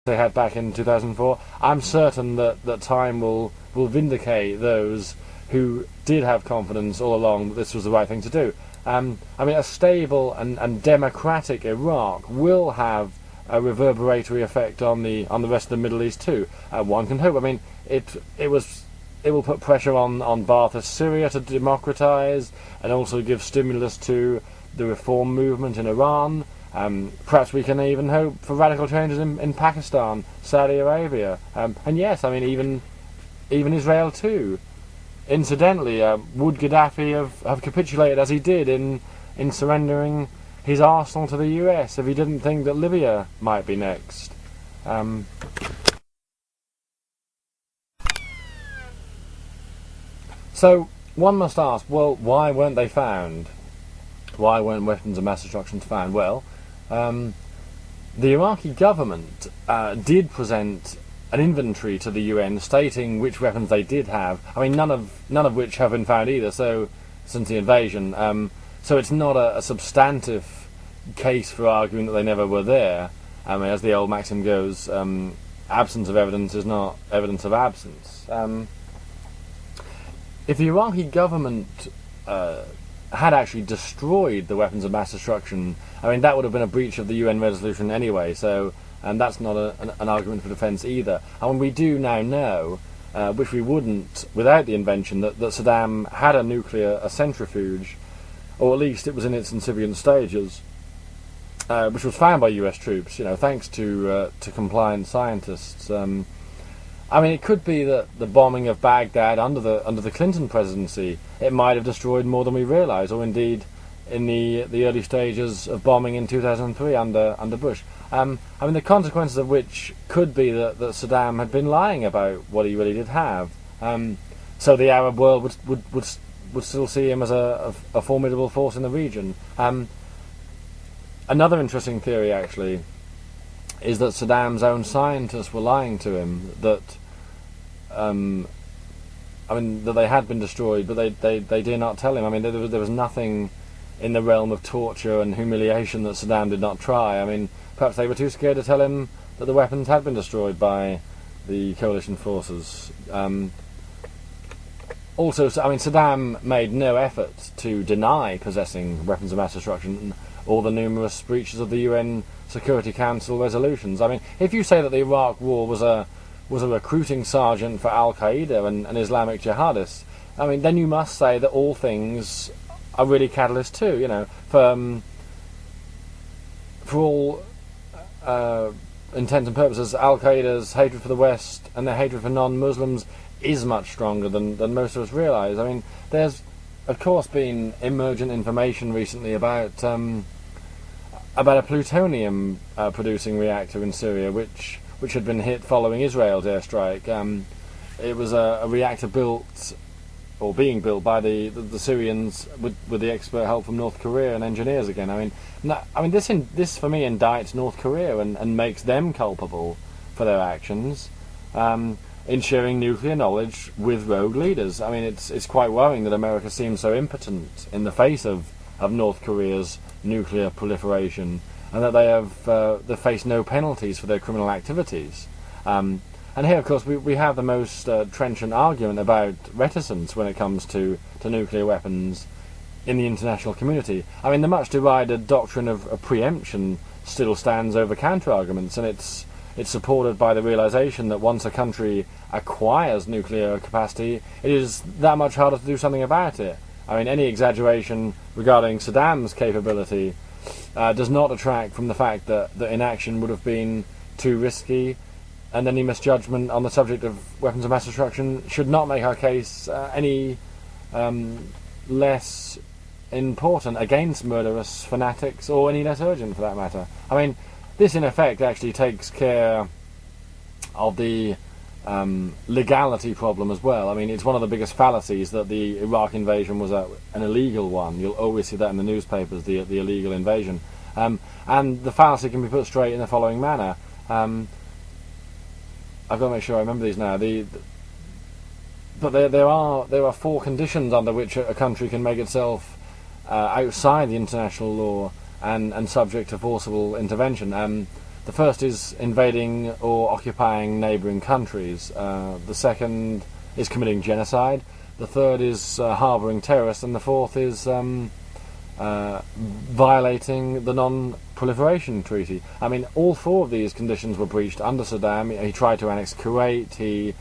they had back in 2004. I'm certain that time will vindicate those who did have confidence all along that this was the right thing to do. I mean, a stable and democratic Iraq will have a reverberatory effect on the rest of the Middle East too. One can hope. I mean, it will put pressure on Ba'athist Syria to democratize and also give stimulus to the reform movement in Iran. Perhaps we can even hope for radical changes in Pakistan, Saudi Arabia, and yes, I mean even Israel too. Incidentally, would Gaddafi have capitulated as he did in surrendering his arsenal to the US if he didn't think that Libya might be next? So one must ask, well, why weren't they found? Why weren't weapons of mass destruction found? Well, the Iraqi government did present an inventory to the UN stating which weapons they did have. I mean, none of which have been found either. So since the invasion, so it's not a substantive case for arguing that they never were there. I mean, as the old maxim goes, absence of evidence is not evidence of absence. If the Iraqi government had actually destroyed the weapons of mass destruction, I mean, that would have been a breach of the UN resolution anyway, so, and that's not an argument for defence either. And we do now know, which we wouldn't without the invention, that Saddam had a centrifuge, or at least it was in its incipient stages, which was found by US troops, thanks to compliant scientists. I mean, it could be that the bombing of Baghdad under the Clinton presidency, it might have destroyed more than we realise, or indeed in the early stages of bombing in 2003 under Bush. I mean, the consequences of which could be that Saddam had been lying about what he really did have. So the Arab world would still see him as a formidable force in the region. Another interesting theory, actually, is that Saddam's own scientists were lying to him, that that they had been destroyed, but they did not tell him. I mean, there was nothing in the realm of torture and humiliation that Saddam did not try. I mean, perhaps they were too scared to tell him that the weapons had been destroyed by the coalition forces. Also, I mean, Saddam made no effort to deny possessing weapons of mass destruction or the numerous breaches of the UN Security Council resolutions. I mean, if you say that the Iraq War was a recruiting sergeant for Al Qaeda and Islamic jihadists, I mean, then you must say that all things are really catalysts too. For all intents and purposes, Al Qaeda's hatred for the West and their hatred for non-Muslims is much stronger than most of us realise. I mean, there's of course been emergent information recently about a plutonium producing reactor in Syria, which had been hit following Israel's airstrike. It was a reactor built or being built by the Syrians with the expert help from North Korea and engineers again. I mean, this for me indicts North Korea and makes them culpable for their actions in sharing nuclear knowledge with rogue leaders. I mean, it's quite worrying that America seems so impotent in the face of North Korea's nuclear proliferation, and that they face no penalties for their criminal activities. And here, of course, we have the most trenchant argument about reticence when it comes to nuclear weapons in the international community. I mean, the much derided doctrine of preemption still stands over counter-arguments, and it's supported by the realization that once a country acquires nuclear capacity, it is that much harder to do something about it. I mean, any exaggeration regarding Saddam's capability does not detract from the fact that inaction would have been too risky, and any misjudgment on the subject of weapons of mass destruction should not make our case any less important against murderous fanatics, or any less urgent for that matter. I mean, this in effect actually takes care of the legality problem as well. I mean, it's one of the biggest fallacies that the Iraq invasion was an illegal one. You'll always see that in the newspapers, the illegal invasion. And the fallacy can be put straight in the following manner. I've got to make sure I remember these now. But there are four conditions under which a country can make itself outside the international law and subject to forcible intervention. The first is invading or occupying neighbouring countries. The second is committing genocide. The third is harbouring terrorists, and the fourth is violating the non-proliferation treaty. I mean, all four of these conditions were breached under Saddam. He tried to annex Kuwait. He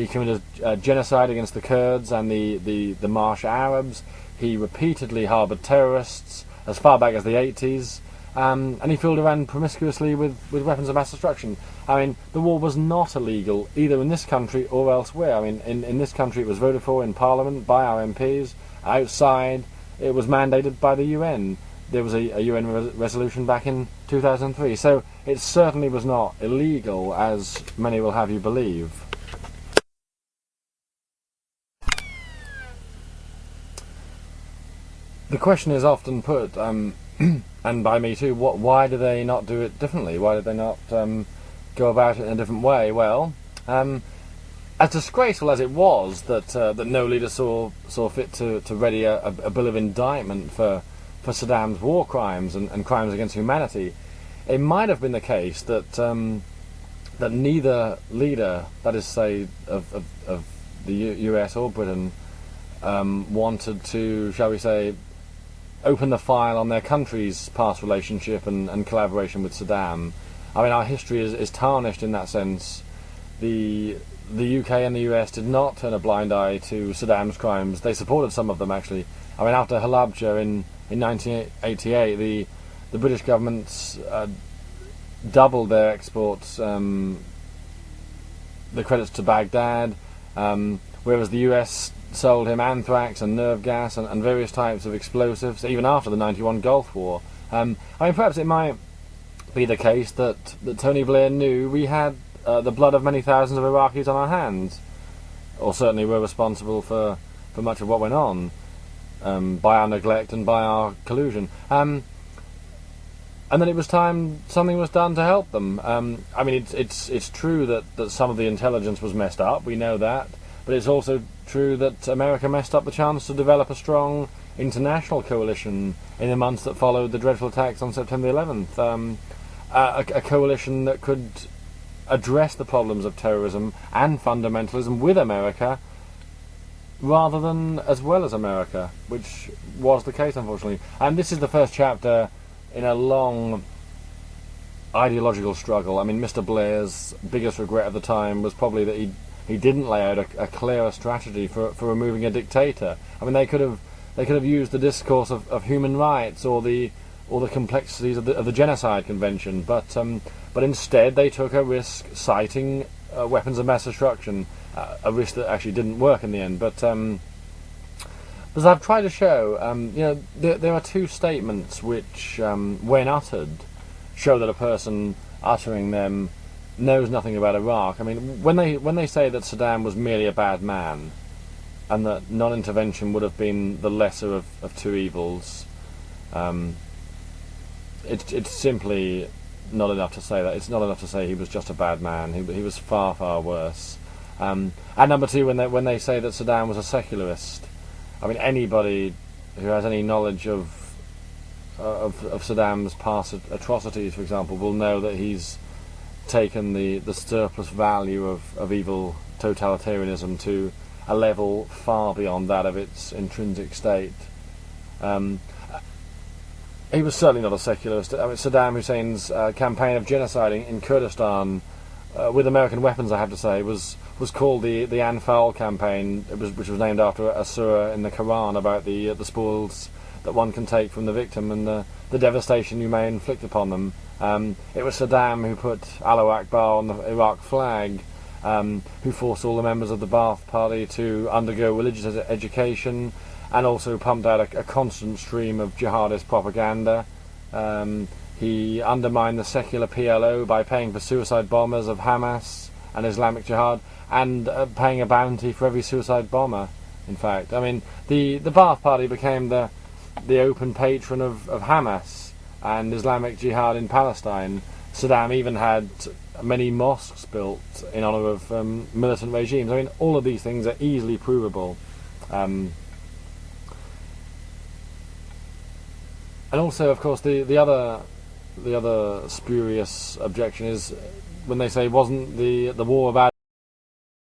committed genocide against the Kurds and the Marsh Arabs. He repeatedly harboured terrorists as far back as the 80s. And he filled Iran promiscuously with weapons of mass destruction. I mean, the war was not illegal, either in this country or elsewhere. I mean, in this country it was voted for in Parliament by our MPs. Outside, it was mandated by the UN. There was a UN resolution back in 2003. So it certainly was not illegal, as many will have you believe. The question is often put, and by me too, why do they not do it differently? Why did they not go about it in a different way? Well, as disgraceful as it was that no leader saw fit to ready a bill of indictment for Saddam's war crimes and crimes against humanity, it might have been the case that that neither leader, that is, say, of the US or Britain, wanted to, shall we say, open the file on their country's past relationship and collaboration with Saddam. I mean, our history is tarnished in that sense. The UK and the US did not turn a blind eye to Saddam's crimes. They supported some of them, actually. I mean, after Halabja in 1988, the British government doubled their exports, the credits to Baghdad, whereas the US sold him anthrax and nerve gas and various types of explosives, even after the 91 Gulf War. I mean, perhaps it might be the case that Tony Blair knew we had the blood of many thousands of Iraqis on our hands, or certainly were responsible for much of what went on, by our neglect and by our collusion. And then it was time something was done to help them. I mean, it's true that some of the intelligence was messed up, we know that, but it's also true that America messed up the chance to develop a strong international coalition in the months that followed the dreadful attacks on September 11th. A coalition that could address the problems of terrorism and fundamentalism with America rather than as well as America, which was the case, unfortunately. And this is the first chapter in a long ideological struggle. I mean, Mr. Blair's biggest regret at the time was probably that he didn't lay out a clearer strategy for removing a dictator. I mean, they could have used the discourse of human rights or the complexities of the Genocide Convention, but instead they took a risk citing weapons of mass destruction, a risk that actually didn't work in the end. But as I've tried to show, there are two statements which, when uttered, show that a person uttering them knows nothing about Iraq. I mean, when they say that Saddam was merely a bad man, and that non-intervention would have been the lesser of two evils, it's simply not enough to say that. It's not enough to say he was just a bad man. He was far, far worse. And number two, when they say that Saddam was a secularist, I mean, anybody who has any knowledge of Saddam's past atrocities, for example, will know that he's taken the surplus value of evil totalitarianism to a level far beyond that of its intrinsic state. He was certainly not a secularist. I mean, Saddam Hussein's campaign of genocide in Kurdistan, with American weapons, I have to say, was called the Anfal campaign, which was named after a surah in the Quran about the spoils that one can take from the victim and the devastation you may inflict upon them. It was Saddam who put Allahu Akbar on the Iraq flag, who forced all the members of the Ba'ath Party to undergo religious education, and also pumped out a constant stream of jihadist propaganda. He undermined the secular PLO by paying for suicide bombers of Hamas and Islamic Jihad, and paying a bounty for every suicide bomber, in fact. I mean, the Ba'ath Party became the open patron of Hamas and Islamic Jihad in Palestine. Saddam even had many mosques built in honour of militant regimes. I mean, all of these things are easily provable. And also, of course, the other the other spurious objection is when they say, wasn't the war about